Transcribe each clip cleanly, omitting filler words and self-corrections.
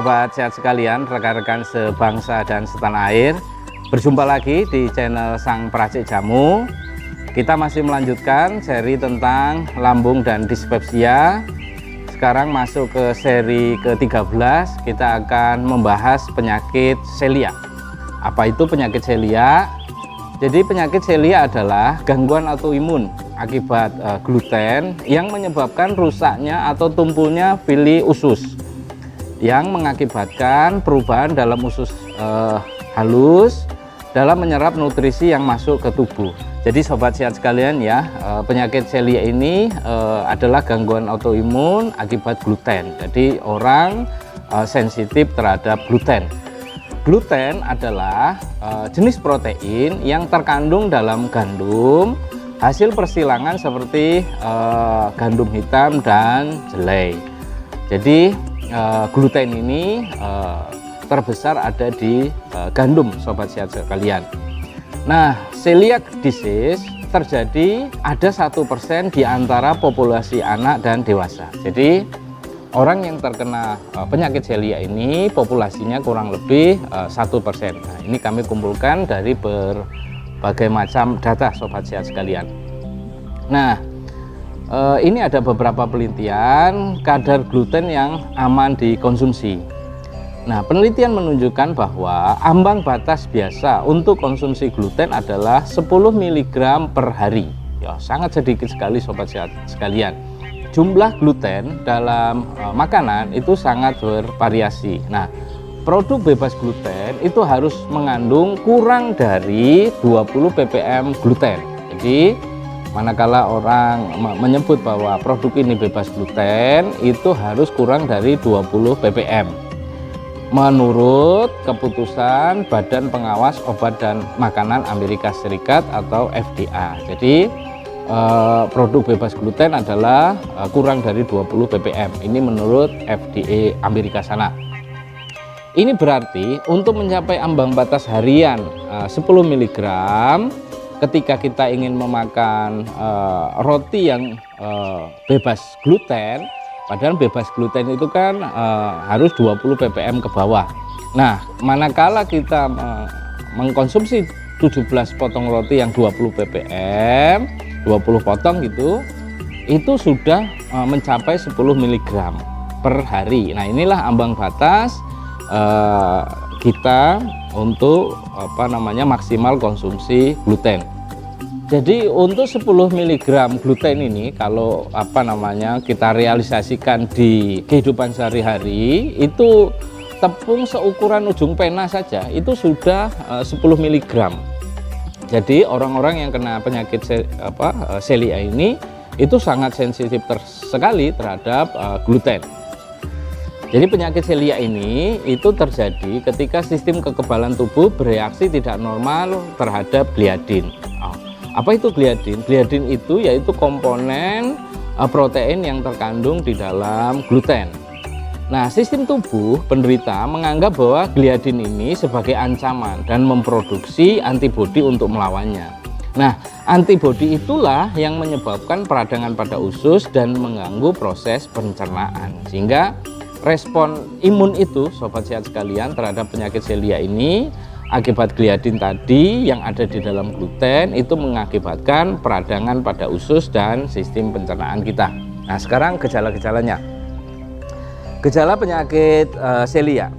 sobat sehat sekalian, rekan-rekan sebangsa dan setanah air. Berjumpa lagi di channel Sang Peracik Jamu. Kita masih melanjutkan seri tentang lambung dan dispepsia. Sekarang masuk ke seri ke-13. Kita akan membahas penyakit celiak. Apa itu penyakit celiak? Jadi penyakit celiak adalah gangguan autoimun akibat gluten yang menyebabkan rusaknya atau tumpulnya fili usus, yang mengakibatkan perubahan dalam usus halus dalam menyerap nutrisi yang masuk ke tubuh. Jadi sobat sehat sekalian ya, penyakit celiak ini adalah gangguan autoimun akibat gluten. Jadi orang sensitif terhadap gluten. Gluten adalah jenis protein yang terkandung dalam gandum hasil persilangan seperti gandum hitam dan jelai. Jadi gluten ini terbesar ada di gandum sobat sehat sekalian. Nah, celiac disease terjadi ada 1% di antara populasi anak dan dewasa. Jadi orang yang terkena penyakit celiac ini populasinya kurang lebih 1%. Nah, ini kami kumpulkan dari berbagai macam data sobat sehat sekalian. Nah, ini ada beberapa penelitian kadar gluten yang aman dikonsumsi. Nah, penelitian menunjukkan bahwa ambang batas biasa untuk konsumsi gluten adalah 10 mg per hari. Ya, sangat sedikit sekali sobat sehat sekalian. Jumlah gluten dalam makanan itu sangat bervariasi. Nah, produk bebas gluten itu harus mengandung kurang dari 20 ppm gluten. Jadi manakala orang menyebut bahwa produk ini bebas gluten, itu harus kurang dari 20 ppm menurut keputusan Badan Pengawas Obat dan Makanan Amerika Serikat atau FDA. Jadi produk bebas gluten adalah kurang dari 20 ppm. Ini menurut FDA Amerika sana. Ini berarti untuk mencapai ambang batas harian 10 mg ketika kita ingin memakan roti yang bebas gluten, padahal bebas gluten itu kan harus 20 ppm ke bawah. Nah, manakala kita mengkonsumsi 17 potong roti yang 20 ppm, 20 potong gitu, itu sudah mencapai 10 mg per hari. Nah, inilah ambang batas kita untuk maksimal konsumsi gluten. Jadi untuk 10 mg gluten ini kalau kita realisasikan di kehidupan sehari-hari, itu tepung seukuran ujung pena saja itu sudah 10 mg. Jadi orang-orang yang kena penyakit celiac ini itu sangat sensitif sekali terhadap gluten. Jadi penyakit celiac ini itu terjadi ketika sistem kekebalan tubuh bereaksi tidak normal terhadap gliadin. Apa itu gliadin? Gliadin itu yaitu komponen protein yang terkandung di dalam gluten. Nah, sistem tubuh penderita menganggap bahwa gliadin ini sebagai ancaman dan memproduksi antibodi untuk melawannya. Nah, antibodi itulah yang menyebabkan peradangan pada usus dan mengganggu proses pencernaan. Sehingga respon imun itu, sobat sehat sekalian, terhadap penyakit celiac ini akibat gliadin tadi yang ada di dalam gluten itu mengakibatkan peradangan pada usus dan sistem pencernaan kita. Nah, sekarang gejala-gejalanya. Gejala penyakit celiac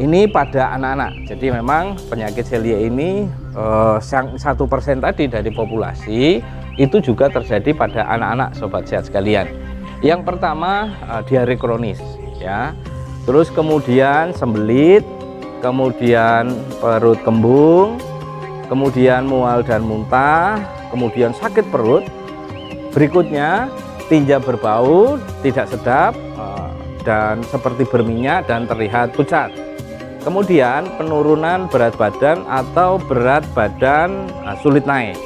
ini pada anak-anak. Jadi memang penyakit celiac ini 1% tadi dari populasi itu juga terjadi pada anak-anak sobat sehat sekalian. Yang pertama diare kronis ya. Terus kemudian sembelit, kemudian perut kembung, kemudian mual dan muntah, kemudian sakit perut. Berikutnya tinja berbau, tidak sedap, dan seperti berminyak dan terlihat pucat. Kemudian penurunan berat badan atau berat badan sulit naik.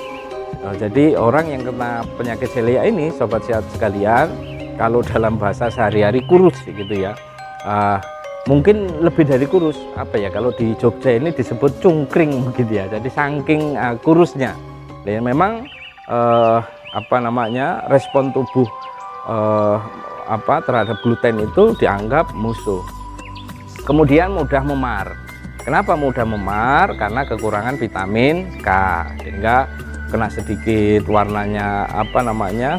Jadi orang yang kena penyakit celiac ini sobat sehat sekalian, kalau dalam bahasa sehari-hari kurus gitu ya. Mungkin lebih dari kurus, kalau di Jogja ini disebut cungkring begitu ya. Jadi saking kurusnya. Dan memang respon tubuh terhadap gluten itu dianggap musuh. Kemudian mudah memar. Kenapa mudah memar? Karena kekurangan vitamin K, sehingga kena sedikit warnanya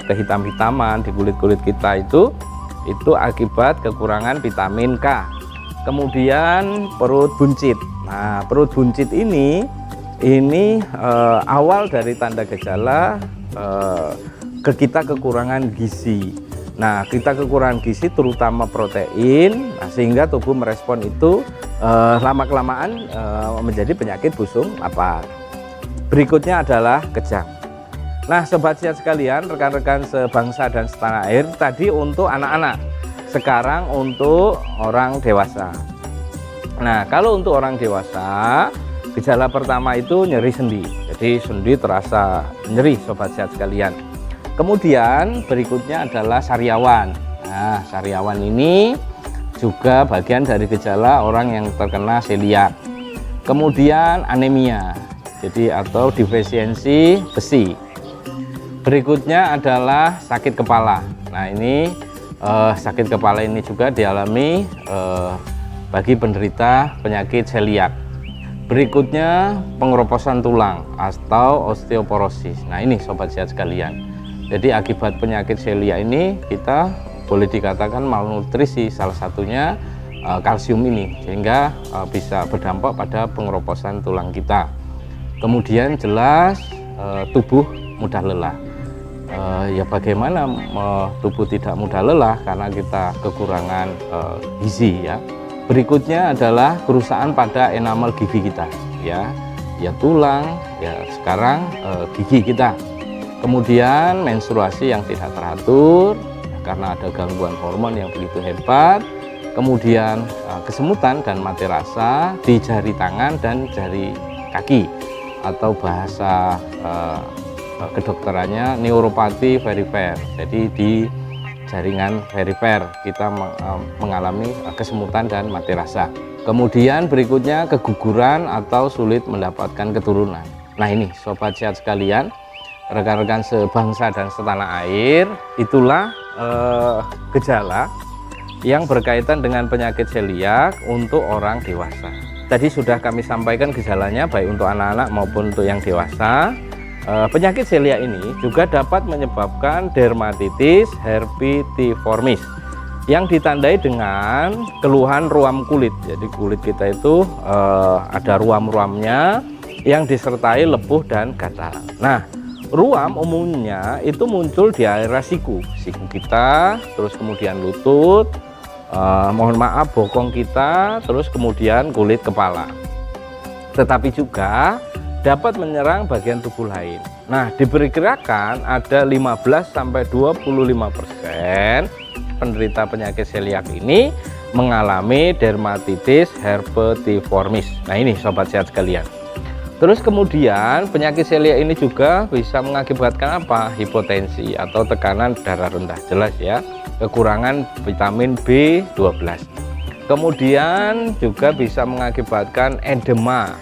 kehitam-hitaman di kulit kita itu akibat kekurangan vitamin K. Kemudian perut buncit. Nah, perut buncit ini awal dari tanda gejala kita kekurangan gizi. Nah, kita kekurangan gizi terutama protein, sehingga tubuh merespon itu lama-kelamaan menjadi penyakit busung lapar. Berikutnya adalah kejang. Nah, sobat sehat sekalian, rekan-rekan sebangsa dan setanah air, tadi untuk anak-anak, sekarang untuk orang dewasa. Nah, kalau untuk orang dewasa, gejala pertama itu nyeri sendi. Jadi sendi terasa nyeri, sobat sehat sekalian. Kemudian berikutnya adalah sariawan. Nah, sariawan ini juga bagian dari gejala orang yang terkena seliak. Kemudian anemia, jadi atau defisiensi besi. Berikutnya adalah sakit kepala. Nah, ini sakit kepala ini juga dialami bagi penderita penyakit seliak. Berikutnya pengeroposan tulang atau osteoporosis. Nah, ini sobat sehat sekalian. Jadi akibat penyakit seliak ini kita boleh dikatakan malnutrisi, salah satunya kalsium ini, sehingga bisa berdampak pada pengeroposan tulang kita. Kemudian jelas tubuh mudah lelah. Ya bagaimana tubuh tidak mudah lelah karena kita kekurangan gizi ya. Berikutnya adalah kerusakan pada enamel gigi kita ya tulang ya, sekarang gigi kita. Kemudian menstruasi yang tidak teratur karena ada gangguan hormon yang begitu hebat. Kemudian kesemutan dan mati rasa di jari tangan dan jari kaki, atau bahasa kedokterannya neuropati perifer. Jadi di jaringan perifer kita mengalami kesemutan dan mati rasa. Kemudian berikutnya keguguran atau sulit mendapatkan keturunan. Nah, ini sobat sehat sekalian, rekan-rekan sebangsa dan setanah air, itulah gejala yang berkaitan dengan penyakit seliak untuk orang dewasa. Tadi sudah kami sampaikan gejalanya baik untuk anak-anak maupun untuk yang dewasa. Penyakit seliak ini juga dapat menyebabkan dermatitis herpetiformis yang ditandai dengan keluhan ruam kulit. Jadi kulit kita itu ada ruam-ruamnya yang disertai lepuh dan gatal. Nah, ruam umumnya itu muncul di area siku kita, terus kemudian lutut, bokong kita, terus kemudian kulit kepala. Tetapi juga dapat menyerang bagian tubuh lain. Nah, diperkirakan ada 15-25% penderita penyakit seliak ini mengalami dermatitis herpetiformis. Nah, ini sobat sehat sekalian. Terus kemudian penyakit seliak ini juga bisa mengakibatkan apa? Hipotensi atau tekanan darah rendah, jelas ya, kekurangan vitamin B12. Kemudian juga bisa mengakibatkan edema.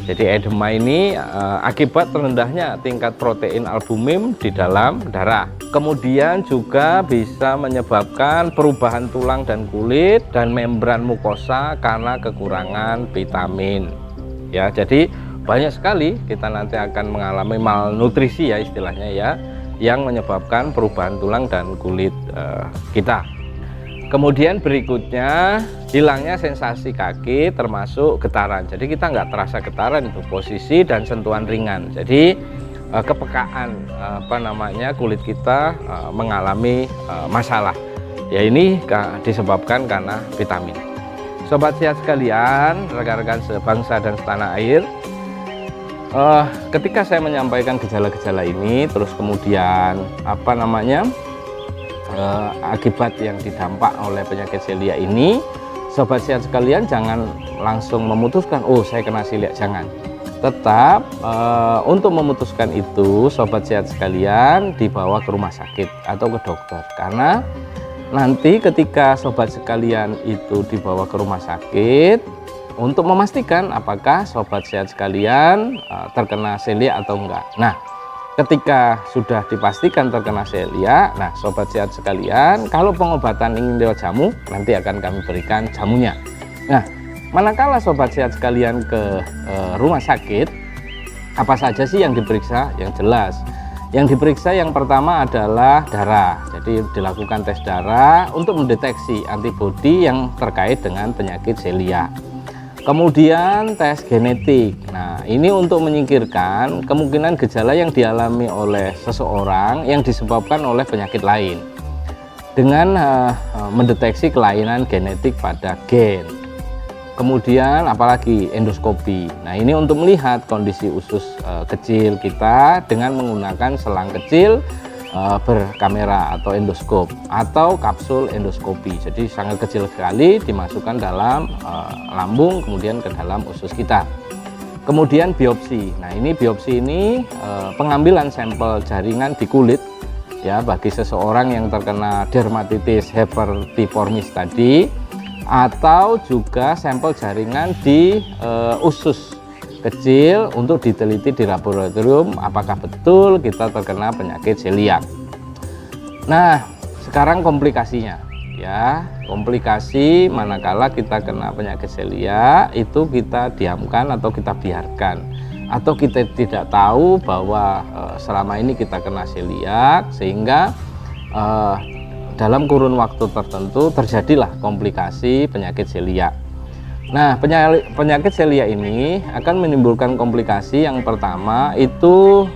Jadi edema ini akibat rendahnya tingkat protein albumin di dalam darah. Kemudian juga bisa menyebabkan perubahan tulang dan kulit dan membran mukosa karena kekurangan vitamin. Ya, jadi banyak sekali kita nanti akan mengalami malnutrisi ya istilahnya ya, yang menyebabkan perubahan tulang dan kulit kita. Kemudian berikutnya hilangnya sensasi kaki termasuk getaran. Jadi kita nggak terasa getaran, itu posisi dan sentuhan ringan. Jadi kepekaan kulit kita mengalami masalah. Ya, ini disebabkan karena vitamin. Sobat sehat sekalian, rekan-rekan sebangsa dan setanah air, ketika saya menyampaikan gejala-gejala ini, terus kemudian akibat yang didampak oleh penyakit seliak ini, sobat sehat sekalian jangan langsung memutuskan, oh saya kena seliak, jangan. Tetap untuk memutuskan itu, sobat sehat sekalian dibawa ke rumah sakit atau ke dokter, karena nanti ketika sobat sekalian itu dibawa ke rumah sakit untuk memastikan apakah sobat sehat sekalian terkena seliak atau enggak. Nah, ketika sudah dipastikan terkena seliak, nah sobat sehat sekalian, kalau pengobatan ingin lewat jamu, nanti akan kami berikan jamunya. Nah, manakala sobat sehat sekalian ke rumah sakit, apa saja sih yang diperiksa? Yang jelas, yang diperiksa yang pertama adalah darah. Jadi dilakukan tes darah untuk mendeteksi antibodi yang terkait dengan penyakit celiak. Kemudian tes genetik. Nah, ini untuk menyingkirkan kemungkinan gejala yang dialami oleh seseorang yang disebabkan oleh penyakit lain dengan mendeteksi kelainan genetik pada gen. Kemudian apalagi endoskopi. Nah, ini untuk melihat kondisi usus kecil kita dengan menggunakan selang kecil berkamera atau endoskop atau kapsul endoskopi. Jadi sangat kecil sekali dimasukkan dalam lambung kemudian ke dalam usus kita. Kemudian biopsi. Nah, ini biopsi ini pengambilan sampel jaringan di kulit ya bagi seseorang yang terkena dermatitis herpetiformis tadi, atau juga sampel jaringan di usus kecil untuk diteliti di laboratorium apakah betul kita terkena penyakit celiak. Nah, sekarang komplikasinya ya. Komplikasi manakala kita kena penyakit celiak itu kita diamkan atau kita biarkan, atau kita tidak tahu bahwa selama ini kita kena celiak sehingga dalam kurun waktu tertentu terjadilah komplikasi penyakit celiak. Nah, penyakit celiak ini akan menimbulkan komplikasi. Yang pertama itu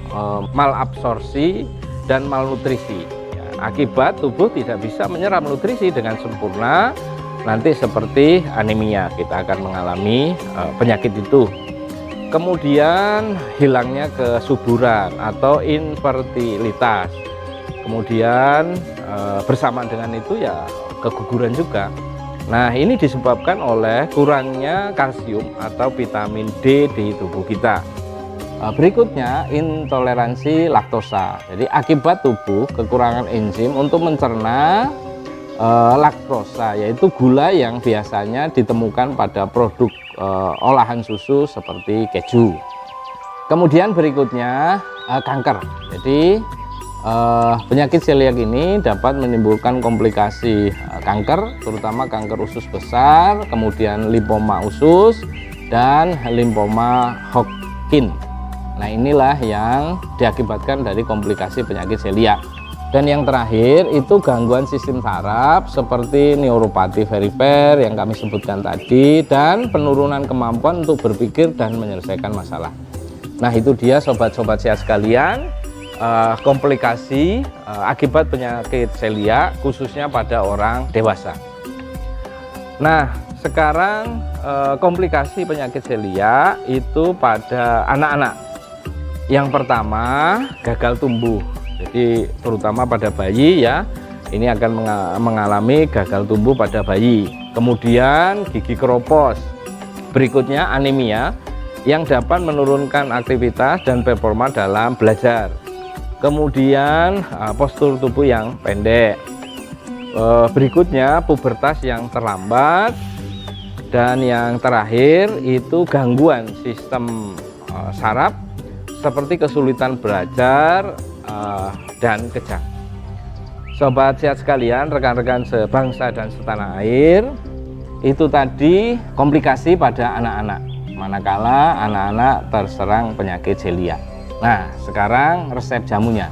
malabsorpsi dan malnutrisi. Ya, akibat tubuh tidak bisa menyerap nutrisi dengan sempurna, nanti seperti anemia kita akan mengalami penyakit itu. Kemudian hilangnya kesuburan atau infertilitas. Kemudian bersamaan dengan itu ya keguguran juga. Nah, ini disebabkan oleh kurangnya kalsium atau vitamin D di tubuh kita. Berikutnya intoleransi laktosa. Jadi akibat tubuh kekurangan enzim untuk mencerna laktosa, yaitu gula yang biasanya ditemukan pada produk olahan susu seperti keju. Kemudian berikutnya kanker. Jadi penyakit celiak ini dapat menimbulkan komplikasi kanker, terutama kanker usus besar, kemudian limfoma usus dan limfoma Hodgkin. Nah, inilah yang diakibatkan dari komplikasi penyakit celiak. Dan yang terakhir itu gangguan sistem saraf seperti neuropati perifer yang kami sebutkan tadi, dan penurunan kemampuan untuk berpikir dan menyelesaikan masalah. Nah, itu dia sobat-sobat sehat sekalian, komplikasi akibat penyakit celiak khususnya pada orang dewasa. Nah, sekarang komplikasi penyakit celiak itu pada anak-anak. Yang pertama, gagal tumbuh. Jadi terutama pada bayi ya, ini akan mengalami gagal tumbuh pada bayi. Kemudian gigi keropos. Berikutnya anemia yang dapat menurunkan aktivitas dan performa dalam belajar. Kemudian postur tubuh yang pendek. Berikutnya pubertas yang terlambat. Dan yang terakhir itu gangguan sistem saraf seperti kesulitan belajar dan kejang. Sobat sehat sekalian, rekan-rekan sebangsa dan setanah air, itu tadi komplikasi pada anak-anak manakala anak-anak terserang penyakit celiak. Nah, sekarang resep jamunya.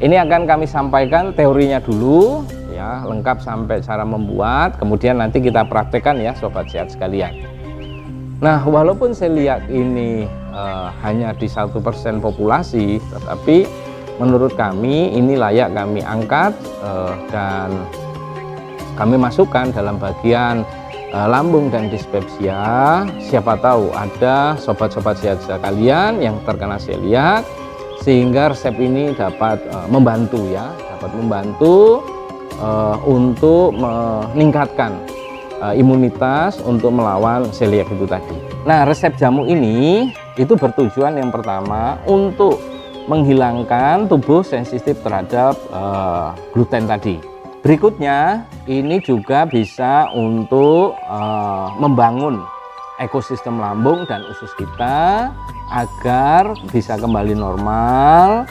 Ini akan kami sampaikan teorinya dulu ya, lengkap sampai cara membuat, kemudian nanti kita praktekkan ya sobat sehat sekalian. Nah, walaupun celiak ini hanya di 1% populasi, tetapi menurut kami ini layak kami angkat dan kami masukkan dalam bagian lambung dan dispepsia. Siapa tahu ada sobat-sobat sehat sekalian yang terkena celiak, sehingga resep ini dapat membantu ya, dapat membantu untuk meningkatkan imunitas untuk melawan celiak itu tadi. Nah, resep jamu ini itu bertujuan yang pertama untuk menghilangkan tubuh sensitif terhadap gluten tadi. Berikutnya ini juga bisa untuk membangun ekosistem lambung dan usus kita agar bisa kembali normal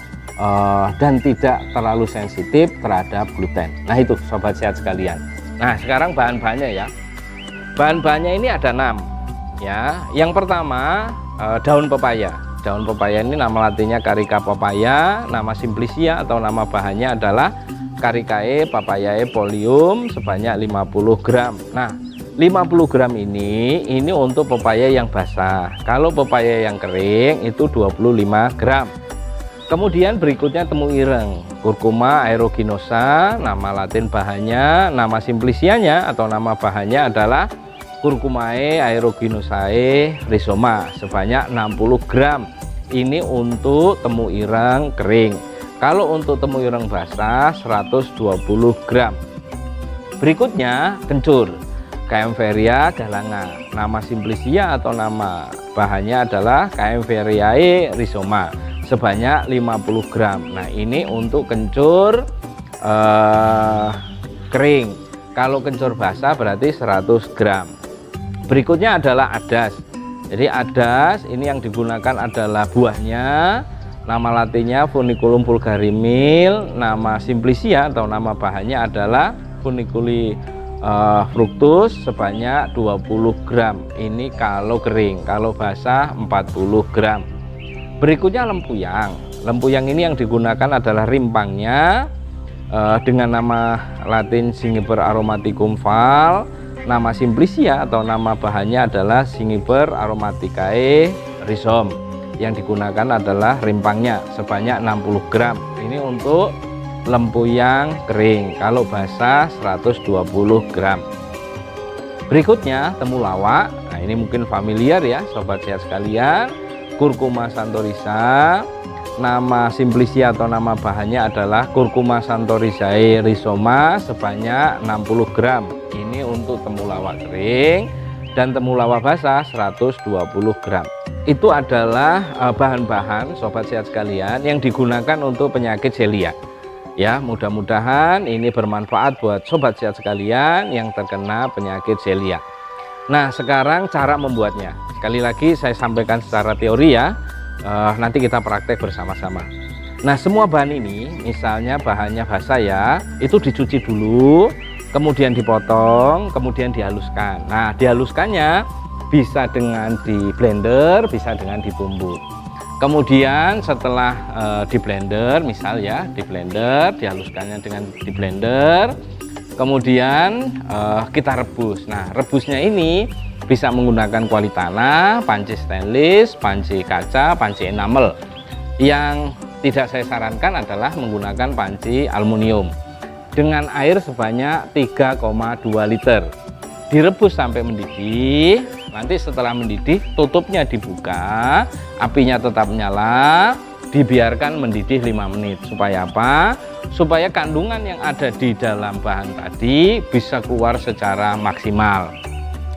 dan tidak terlalu sensitif terhadap gluten. Nah, itu sobat sehat sekalian. Nah, sekarang bahan-bahannya ya. Bahan-bahannya ini ada 6 ya. Yang pertama daun pepaya. Daun pepaya ini nama latinnya Carica papaya, nama simplicia atau nama bahannya adalah Caricae papayae folium sebanyak 50 gram. Nah, 50 gram ini untuk pepaya yang basah. Kalau pepaya yang kering itu 25 gram. Kemudian berikutnya temu ireng, Curcuma aeruginosa, nama latin bahannya, nama simplicianya atau nama bahannya adalah Curcumae aeruginosae rhizoma sebanyak 60 gram. Ini untuk temu ireng kering. Kalau untuk temu ireng basah 120 gram. Berikutnya kencur, Kaempferia galanga, nama simplicia atau nama bahannya adalah Kaempferiae rhizoma sebanyak 50 gram. Nah, ini untuk kencur kering. Kalau kencur basah berarti 100 gram. Berikutnya adalah adas. Jadi adas ini yang digunakan adalah buahnya, nama latinnya Funiculum vulgarimil, nama simplicia atau nama bahannya adalah Funiculi fructus sebanyak 20 gram. Ini kalau kering, kalau basah 40 gram. Berikutnya lempuyang. Lempuyang ini yang digunakan adalah rimpangnya dengan nama latin Zingiber aromaticum Val, nama simplicia atau nama bahannya adalah Zingiber aromaticae rhizome. Yang digunakan adalah rimpangnya sebanyak 60 gram. Ini untuk lempuyang kering, kalau basah 120 gram. Berikutnya temulawak. Nah, ini mungkin familiar ya sobat sehat sekalian, Curcuma santorisa, nama simplicia atau nama bahannya adalah Curcuma santorizae rhizoma sebanyak 60 gram. Ini untuk temulawak kering, dan temulawak basah 120 gram. Itu adalah bahan-bahan sobat sehat sekalian yang digunakan untuk penyakit celiak. Ya, mudah-mudahan ini bermanfaat buat sobat sehat sekalian yang terkena penyakit celiak. Nah, sekarang cara membuatnya. Sekali lagi saya sampaikan secara teori ya, nanti kita praktek bersama-sama. Nah, semua bahan ini, misalnya bahannya basah ya, itu dicuci dulu, kemudian dipotong, kemudian dihaluskan. Nah, dihaluskannya bisa dengan di blender, bisa dengan ditumbuk. Kemudian setelah di blender, misal ya, di blender, dihaluskannya dengan di blender, kemudian kita rebus. Nah, rebusnya ini bisa menggunakan kuali tanah, panci stainless, panci kaca, panci enamel. Yang tidak saya sarankan adalah menggunakan panci aluminium dengan air sebanyak 3,2 liter. Direbus sampai mendidih. Nanti setelah mendidih, tutupnya dibuka, apinya tetap nyala, dibiarkan mendidih 5 menit. Supaya apa? Supaya kandungan yang ada di dalam bahan tadi bisa keluar secara maksimal.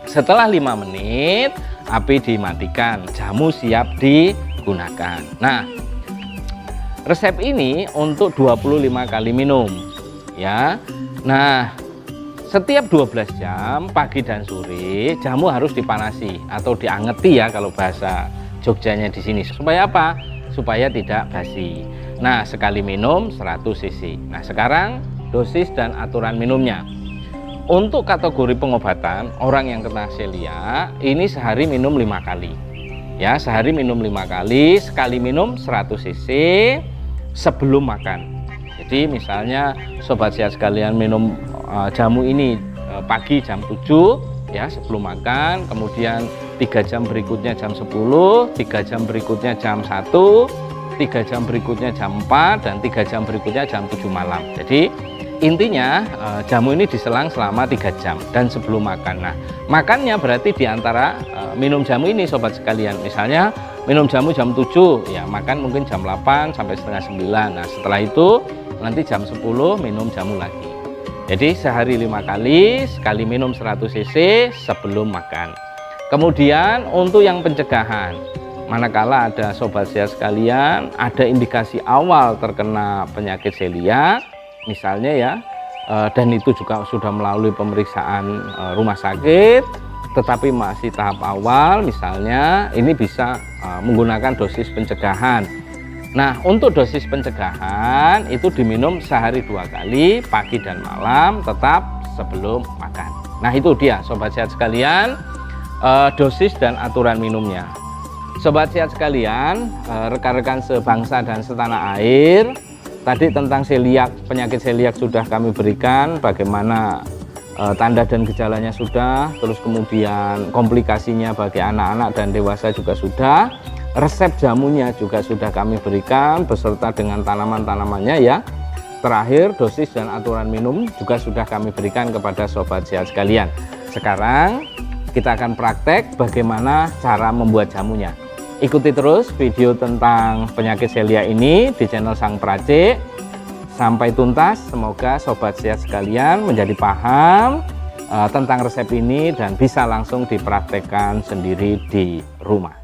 Setelah 5 menit, api dimatikan, jamu siap digunakan. Nah, resep ini untuk 25 kali minum ya. Nah, setiap 12 jam pagi dan sore jamu harus dipanasi atau diangeti ya kalau bahasa Jogjanya di sini. Supaya apa? Supaya tidak basi. Nah, sekali minum 100 cc. Nah, sekarang dosis dan aturan minumnya. Untuk kategori pengobatan orang yang kena celiak ini sehari minum 5 kali. Ya, sehari minum 5 kali, sekali minum 100 cc sebelum makan. Jadi misalnya sobat sehat sekalian minum jamu ini pagi jam 7 ya sebelum makan, kemudian 3 jam berikutnya jam 10, 3 jam berikutnya jam 1, 3 jam berikutnya jam 4, dan 3 jam berikutnya jam 7 malam. Jadi intinya jamu ini diselang selama 3 jam dan sebelum makan. Nah, makannya berarti diantara minum jamu ini sobat sekalian, misalnya minum jamu jam 7 ya, makan mungkin jam 8 sampai setengah 9. Nah, setelah itu nanti jam 10 minum jamu lagi. Jadi sehari 5 kali, sekali minum 100 cc sebelum makan. Kemudian untuk yang pencegahan, manakala ada sobat sehat sekalian ada indikasi awal terkena penyakit celiak misalnya ya, dan itu juga sudah melalui pemeriksaan rumah sakit tetapi masih tahap awal, misalnya ini bisa menggunakan dosis pencegahan. Nah, untuk dosis pencegahan itu diminum sehari 2 kali, pagi dan malam, tetap sebelum makan. Nah itu dia sobat sehat sekalian, dosis dan aturan minumnya. Sobat sehat sekalian, rekan-rekan sebangsa dan setanah air, tadi tentang seliak, penyakit seliak sudah kami berikan, bagaimana tanda dan gejalanya sudah, terus kemudian komplikasinya bagi anak-anak dan dewasa juga sudah, resep jamunya juga sudah kami berikan beserta dengan tanaman-tanamannya ya. Terakhir dosis dan aturan minum juga sudah kami berikan kepada sobat sehat sekalian. Sekarang kita akan praktek bagaimana cara membuat jamunya. Ikuti terus video tentang penyakit seliak ini di channel Sang Peracik sampai tuntas. Semoga sobat sehat sekalian menjadi paham tentang resep ini dan bisa langsung dipraktekkan sendiri di rumah.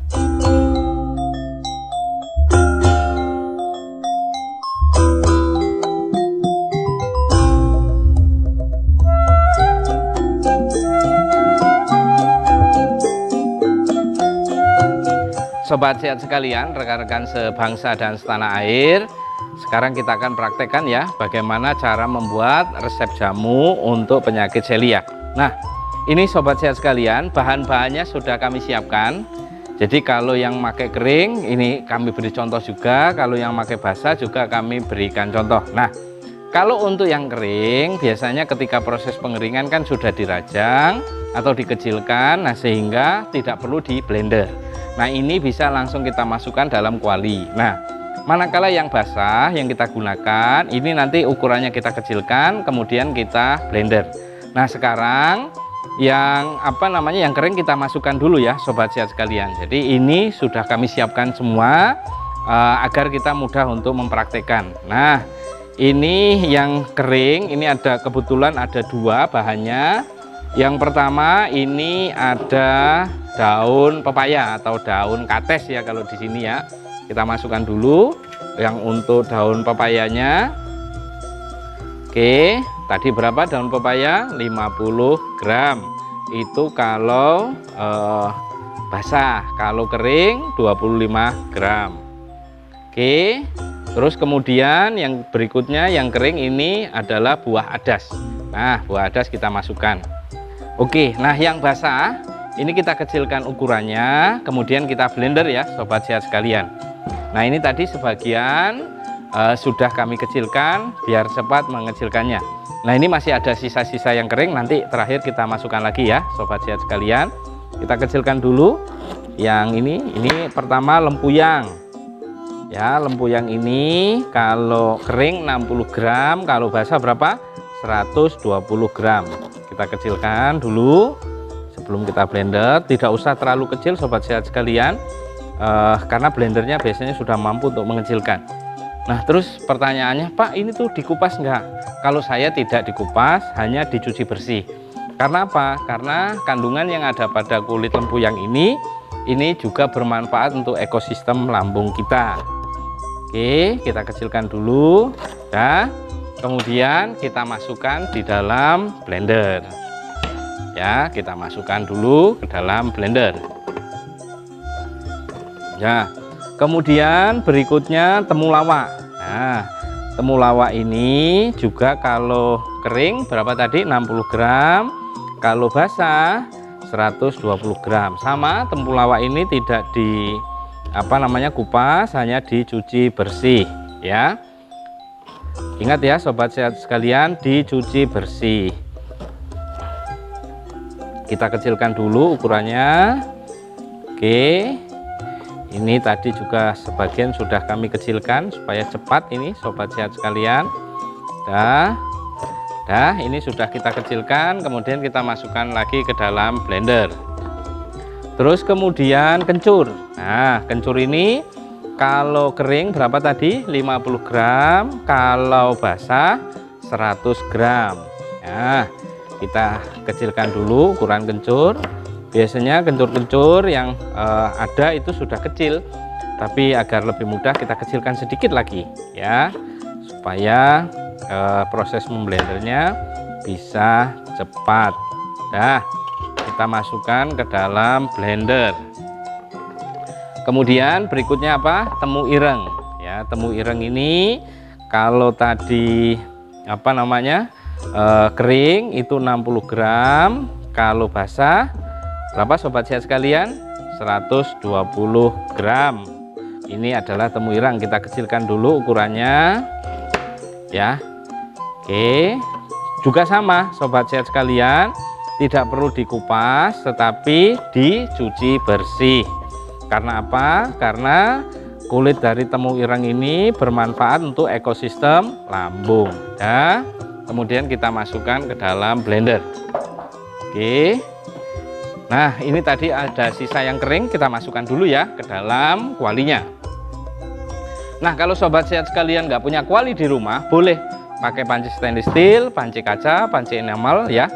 Sobat sehat sekalian, rekan-rekan sebangsa dan setanah air, sekarang kita akan praktekkan ya bagaimana cara membuat resep jamu untuk penyakit seliak. Nah, ini sobat sehat sekalian, bahan-bahannya sudah kami siapkan. Jadi kalau yang pakai kering ini kami beri contoh juga, kalau yang pakai basah juga kami berikan contoh. Nah, kalau untuk yang kering biasanya ketika proses pengeringan kan sudah dirajang atau dikecilkan, nah sehingga tidak perlu di blender. Nah ini bisa langsung kita masukkan dalam kuali. Nah manakala yang basah yang kita gunakan ini nanti ukurannya kita kecilkan kemudian kita blender. Nah sekarang yang yang kering kita masukkan dulu ya sobat sehat sekalian. Jadi ini sudah kami siapkan semua agar kita mudah untuk mempraktekkan. Nah ini yang kering, ini ada kebetulan ada dua bahannya. Yang pertama ini ada daun pepaya atau daun kates ya kalau di sini ya. Kita masukkan dulu yang untuk daun pepayanya. Oke, tadi berapa daun pepaya? 50 gram. Itu kalau basah, kalau kering 25 gram. Oke. Terus kemudian yang berikutnya yang kering ini adalah buah adas. Nah, buah adas kita masukkan. Oke, nah yang basah ini kita kecilkan ukurannya, kemudian kita blender ya sobat sehat sekalian. Nah ini tadi sebagian sudah kami kecilkan biar cepat mengecilkannya. Nah ini masih ada sisa-sisa yang kering, nanti terakhir kita masukkan lagi ya sobat sehat sekalian. Kita kecilkan dulu yang ini pertama lempuyang. Ya, lempuyang ini kalau kering 60 gram, kalau basah berapa? 120 gram. Kita kecilkan dulu sebelum kita blender. Tidak usah terlalu kecil sobat sehat sekalian, karena blendernya biasanya sudah mampu untuk mengecilkan. Nah terus pertanyaannya, Pak ini tuh dikupas enggak? Kalau saya tidak dikupas, hanya dicuci bersih. Karena apa? Karena kandungan yang ada pada kulit lempuyang ini juga bermanfaat untuk ekosistem lambung kita. Oke, kita kecilkan dulu. Nah, kemudian kita masukkan di dalam blender. Ya, kita masukkan dulu ke dalam blender. Ya, kemudian berikutnya temulawak. Nah, temulawak ini juga kalau kering berapa tadi? 60 gram. Kalau basah 120 gram. Sama, temulawak ini tidak kupas, hanya dicuci bersih ya. Ingat ya sobat sehat sekalian, dicuci bersih. Kita kecilkan dulu ukurannya. Oke, ini tadi juga sebagian sudah kami kecilkan supaya cepat ini sobat sehat sekalian. Dah ini sudah kita kecilkan, kemudian kita masukkan lagi ke dalam blender. Terus kemudian kencur. Nah kencur ini kalau kering berapa tadi? 50 gram. Kalau basah 100 gram. Nah kita kecilkan dulu ukuran kencur. Biasanya kencur-kencur yang ada itu sudah kecil, tapi agar lebih mudah kita kecilkan sedikit lagi ya, supaya proses memblendernya bisa cepat. Nah kita masukkan ke dalam blender. Kemudian berikutnya apa? Temu ireng ya. Temu ireng ini kalau tadi kering itu 60 gram, kalau basah berapa sobat sehat sekalian? 120 gram. Ini adalah temu irang, kita kecilkan dulu ukurannya ya. Oke, juga sama sobat sehat sekalian, tidak perlu dikupas tetapi dicuci bersih. Karena apa? Karena kulit dari temu irang ini bermanfaat untuk ekosistem lambung. Ya, kemudian kita masukkan ke dalam blender. Oke. Nah, ini tadi ada sisa yang kering, kita masukkan dulu ya ke dalam kualinya. Nah, kalau sobat sehat sekalian nggak punya kuali di rumah, boleh pakai panci stainless steel, panci kaca, panci enamel ya.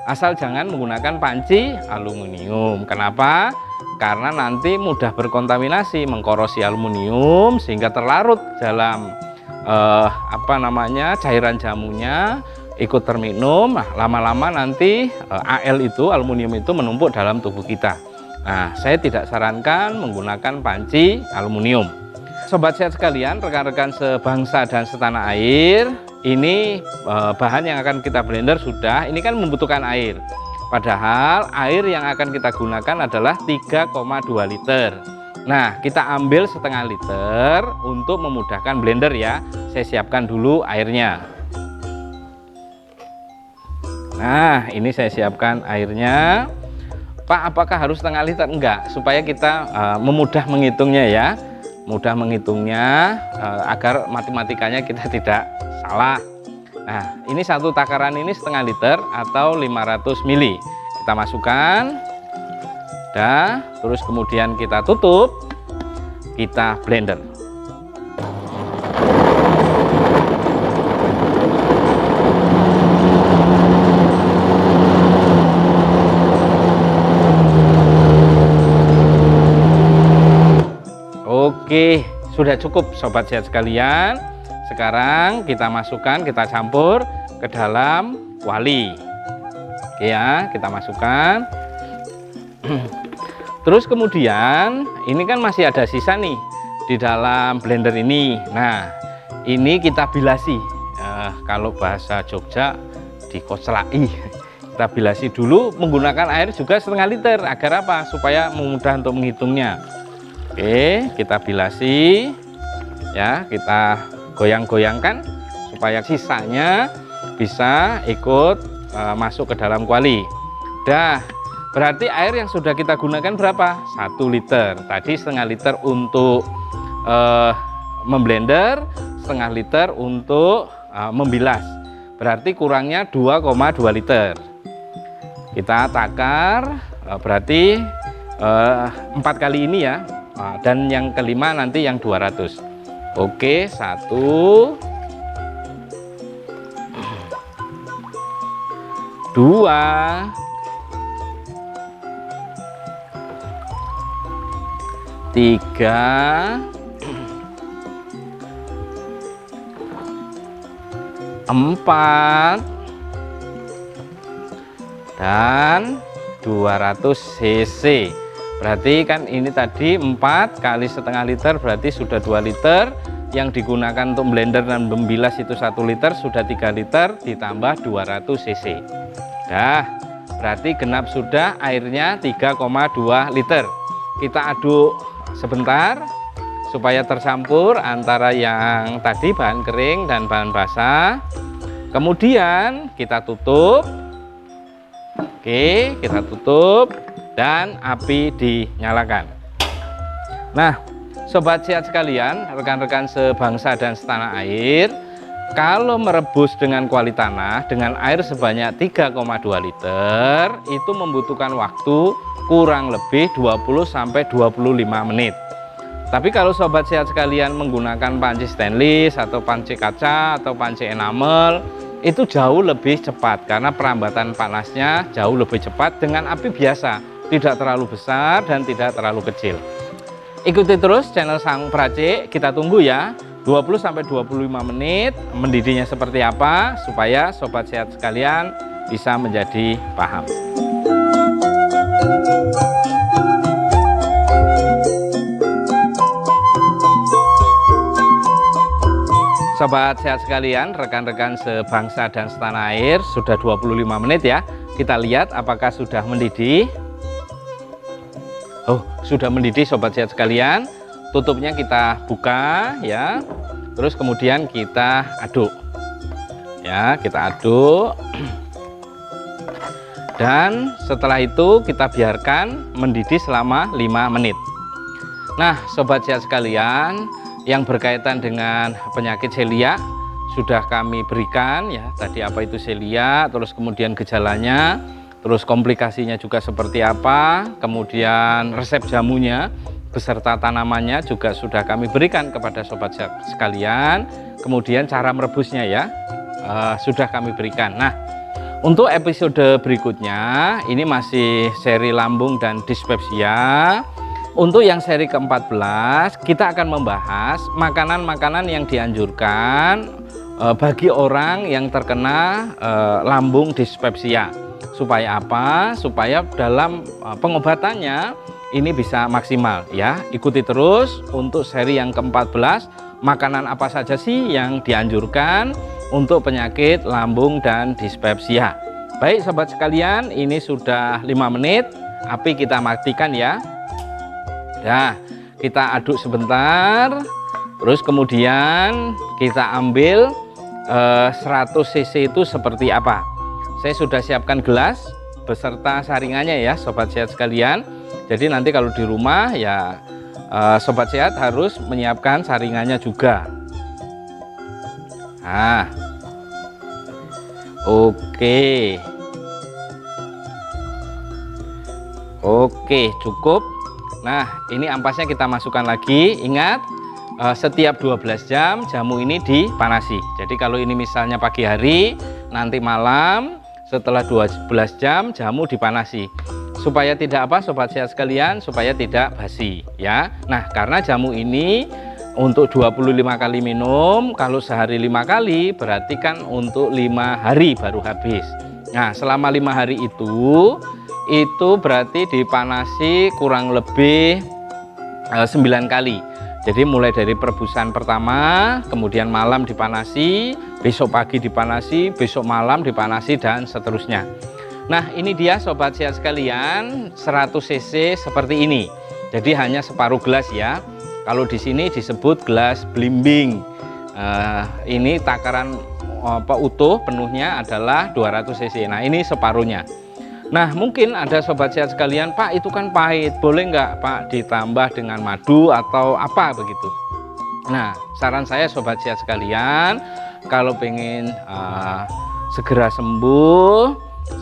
Asal jangan menggunakan panci aluminium. Kenapa? Karena nanti mudah berkontaminasi, mengkorosi aluminium sehingga terlarut dalam cairan jamunya, ikut terminum. Nah, lama-lama nanti Al itu, aluminium itu menumpuk dalam tubuh kita. Nah, saya tidak sarankan menggunakan panci aluminium. Sobat sehat sekalian, rekan-rekan sebangsa dan setanah air, ini bahan yang akan kita blender sudah, ini kan membutuhkan air. Padahal air yang akan kita gunakan adalah 3,2 liter. Nah, kita ambil setengah liter untuk memudahkan blender ya. Saya siapkan dulu airnya. Nah, ini saya siapkan airnya. Pak, apakah harus setengah liter? Enggak, supaya kita memudah menghitungnya ya. Mudah menghitungnya agar matematikanya kita tidak salah. Nah, ini satu takaran ini setengah liter atau 500 ml. Kita masukkan. Dah, terus kemudian kita tutup. Kita blender. Oke, sudah cukup sobat sehat sekalian. Sekarang kita masukkan, kita campur ke dalam kuali. Oke ya, kita masukkan. Terus kemudian ini kan masih ada sisa nih di dalam blender ini. Nah, ini kita bilasi. Kalau bahasa Jogja dikoclai. Kita bilasi dulu menggunakan air juga setengah liter. Agar apa? Supaya mudah untuk menghitungnya. Oke, kita bilasi ya, kita goyang-goyangkan supaya sisanya bisa ikut masuk ke dalam kuali. Dah, berarti air yang sudah kita gunakan berapa? 1 liter. Tadi setengah liter untuk memblender, setengah liter untuk membilas. Berarti kurangnya 2,2 liter. Kita takar, berarti 4 kali ini ya. Dan yang kelima nanti yang 200. Oke, 1 2 3 4 dan 200 cc. Berarti kan ini tadi 4 kali setengah liter berarti sudah 2 liter. Yang digunakan untuk blender dan membilas itu 1 liter, sudah 3 liter ditambah 200 cc. Dah, berarti genap sudah airnya 3,2 liter. Kita aduk sebentar supaya tercampur antara yang tadi bahan kering dan bahan basah. Kemudian kita tutup. Oke, kita tutup. Dan api dinyalakan. Nah, sobat sehat sekalian, rekan-rekan sebangsa dan setanah air, kalau merebus dengan kuali tanah dengan air sebanyak 3,2 liter itu membutuhkan waktu kurang lebih 20-25 menit. Tapi kalau sobat sehat sekalian menggunakan panci stainless atau panci kaca atau panci enamel, itu jauh lebih cepat karena perambatan panasnya jauh lebih cepat dengan api biasa. Tidak terlalu besar dan tidak terlalu kecil. Ikuti terus channel Sang Peracik, kita tunggu ya 20-25 menit mendidihnya seperti apa supaya sobat sehat sekalian bisa menjadi paham. Sobat sehat sekalian, rekan-rekan sebangsa dan setanah air, sudah 25 menit ya. Kita lihat apakah sudah mendidih. Oh, sudah mendidih sobat sehat sekalian. Tutupnya kita buka ya. Terus kemudian kita aduk. Ya, kita aduk. Dan setelah itu kita biarkan mendidih selama 5 menit. Nah, sobat sehat sekalian, yang berkaitan dengan penyakit celiak sudah kami berikan ya, tadi apa itu celiak, terus kemudian gejalanya, terus komplikasinya juga seperti apa, kemudian resep jamunya beserta tanamannya juga sudah kami berikan kepada sobat sekalian. Kemudian cara merebusnya ya, sudah kami berikan. Nah, untuk episode berikutnya ini masih seri lambung dan dispepsia. Untuk yang seri ke-14 kita akan membahas makanan-makanan yang dianjurkan bagi orang yang terkena lambung dispepsia. Supaya apa? Supaya dalam pengobatannya ini bisa maksimal ya. Ikuti terus untuk seri yang ke-14, makanan apa saja sih yang dianjurkan untuk penyakit lambung dan dispepsia. Baik sobat sekalian, ini sudah 5 menit, api kita matikan ya. Nah, kita aduk sebentar, terus kemudian kita ambil 100 cc itu seperti apa. Saya sudah siapkan gelas beserta saringannya ya sobat sehat sekalian. Jadi nanti kalau di rumah ya sobat sehat harus menyiapkan saringannya juga. Nah, oke, cukup. Nah, ini ampasnya kita masukkan lagi. Ingat, setiap 12 jam jamu ini dipanasi. Jadi kalau ini misalnya pagi hari, nanti malam setelah 12 jam jamu dipanasi. Supaya tidak apa sobat sehat sekalian, supaya tidak basi ya. Nah, karena jamu ini untuk 25 kali minum, kalau sehari 5 kali berarti kan untuk 5 hari baru habis. Nah, selama 5 hari itu berarti dipanasi kurang lebih 9 kali. Jadi mulai dari perebusan pertama, kemudian malam dipanasi, besok pagi dipanasi, besok malam dipanasi, dan seterusnya. Nah, ini dia sobat sehat sekalian, 100 cc seperti ini. Jadi hanya separuh gelas ya. Kalau di sini disebut gelas blimbing. Ini takaran utuh penuhnya adalah 200 cc. Nah, ini separuhnya. Nah, mungkin ada sobat sehat sekalian, Pak itu kan pahit, boleh nggak Pak ditambah dengan madu atau apa begitu? Nah, saran saya sobat sehat sekalian, kalau pengen segera sembuh,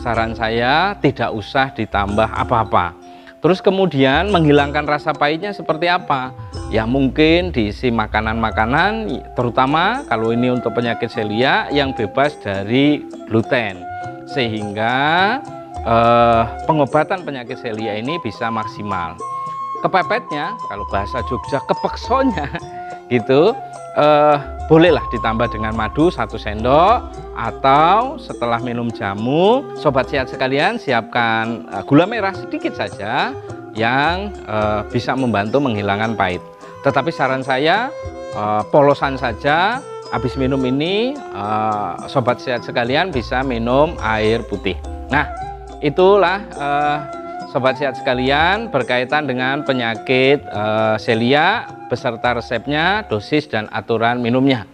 saran saya tidak usah ditambah apa-apa. Terus kemudian menghilangkan rasa pahitnya seperti apa? Ya mungkin diisi makanan-makanan, terutama kalau ini untuk penyakit celiak yang bebas dari gluten, sehingga pengobatan penyakit celiak ini bisa maksimal. Kepepetnya, kalau bahasa Jogja kepeksonya gitu, bolehlah ditambah dengan madu 1 sendok, atau setelah minum jamu sobat sehat sekalian siapkan gula merah sedikit saja yang bisa membantu menghilangkan pahit. Tetapi saran saya polosan saja. Habis minum ini sobat sehat sekalian bisa minum air putih. Nah, itulah sobat sehat sekalian berkaitan dengan penyakit celiak beserta resepnya, dosis dan aturan minumnya.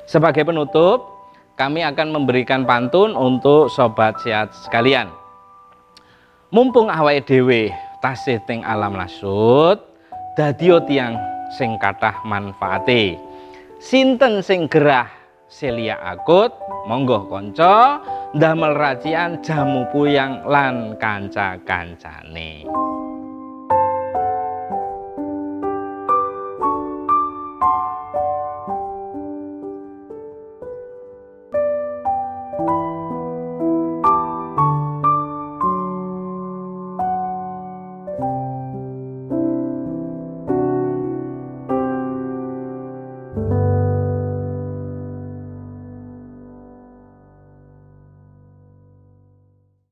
Sebagai penutup, kami akan memberikan pantun untuk sobat sehat sekalian. Mumpung awake dhewe tasih teng alam lasut, dadiya tiyang sing kathah manfaate. Sinten sing gerah celiak akut, monggo kanca ndamel racikan jamu puyang lan kanca-kancane.